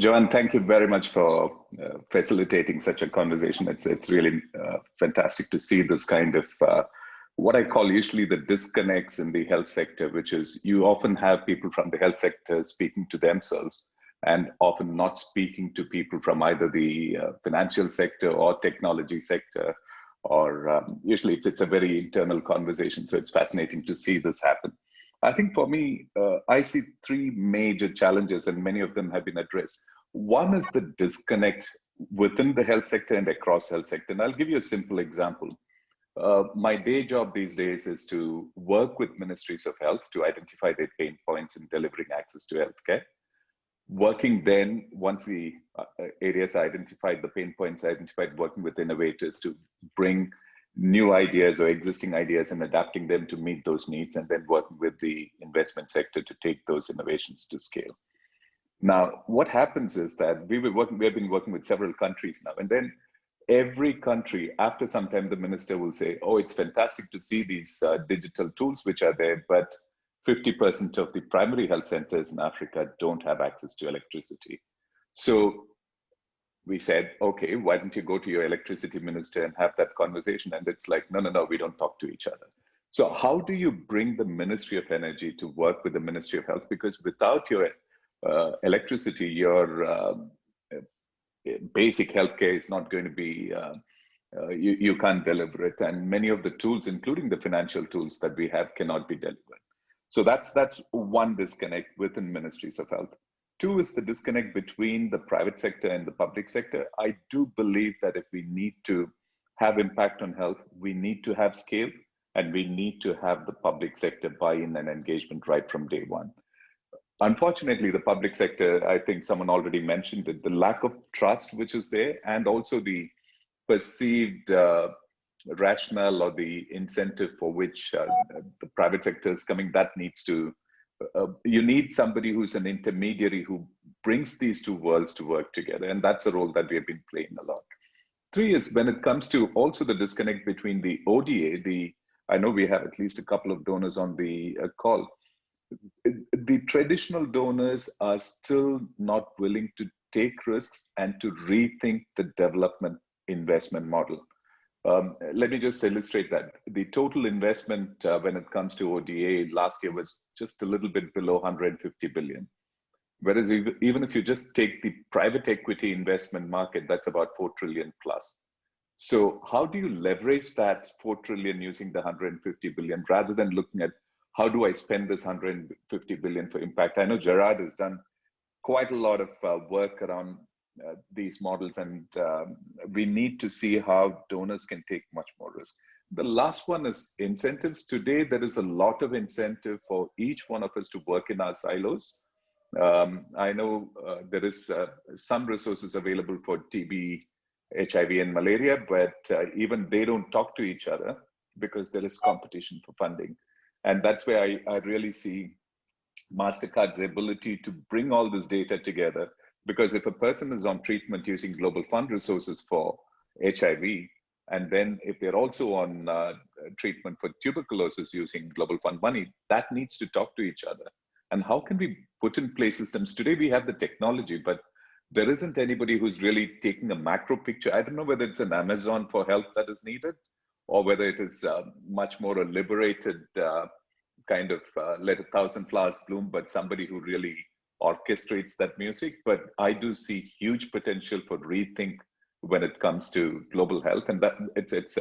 Joanne, thank you very much for facilitating such a conversation. It's really fantastic to see this kind of what I call usually the disconnects in the health sector, which is you often have people from the health sector speaking to themselves and often not speaking to people from either the financial sector or technology sector, or usually it's a very internal conversation. So it's fascinating to see this happen. I think for me, I see three major challenges, and many of them have been addressed. One is the disconnect within the health sector and across health sector. And I'll give you a simple example. My day job these days is to work with ministries of health to identify their pain points in delivering access to healthcare. Working then, once the areas identified, the pain points identified, working with innovators to bring new ideas or existing ideas and adapting them to meet those needs, and then working with the investment sector to take those innovations to scale. Now, what happens is that we have been working with several countries now, and then every country, after some time, the minister will say, oh, it's fantastic to see these digital tools which are there, but 50% of the primary health centers in Africa don't have access to electricity. So we said, okay, why don't you go to your electricity minister and have that conversation? And it's like, no, we don't talk to each other. So how do you bring the Ministry of Energy to work with the Ministry of Health? Because without your electricity, your basic healthcare is not going to be, you can't deliver it. And many of the tools, including the financial tools that we have, cannot be delivered. So that's one disconnect within ministries of health. Two is the disconnect between the private sector and the public sector. I do believe that if we need to have impact on health, we need to have scale, and we need to have the public sector buy-in and engagement right from day one. Unfortunately, the public sector, I think someone already mentioned it, the lack of trust which is there, and also the perceived rationale or the incentive for which the private sector is coming, that needs to, you need somebody who's an intermediary who brings these two worlds to work together. And that's a role that we have been playing a lot. Three is when it comes to also the disconnect between the ODA, I know we have at least a couple of donors on the call. The traditional donors are still not willing to take risks and to rethink the development investment model. Let me just illustrate that. The total investment when it comes to ODA last year was just a little bit below 150 billion. Whereas even if you just take the private equity investment market, that's about 4 trillion plus. So how do you leverage that 4 trillion using the 150 billion rather than looking at how do I spend this 150 billion for impact? I know Gerard has done quite a lot of work around these models, and we need to see how donors can take much more risk. The last one is incentives. Today, there is a lot of incentive for each one of us to work in our silos. I know there is some resources available for TB, HIV, and malaria, but even they don't talk to each other because there is competition for funding. And that's where I really see MasterCard's ability to bring all this data together. Because if a person is on treatment using Global Fund resources for HIV, and then if they're also on treatment for tuberculosis using Global Fund money, that needs to talk to each other. And how can we put in place systems? Today we have the technology, but there isn't anybody who's really taking a macro picture. I don't know whether it's an Amazon for health that is needed, or whether it is much more a liberated kind of let 1,000 flowers bloom, but somebody who really orchestrates that music. But I do see huge potential for rethink when it comes to global health, and that it's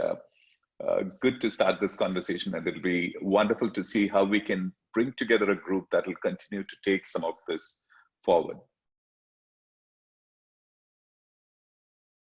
good to start this conversation, and it'll be wonderful to see how we can bring together a group that will continue to take some of this forward.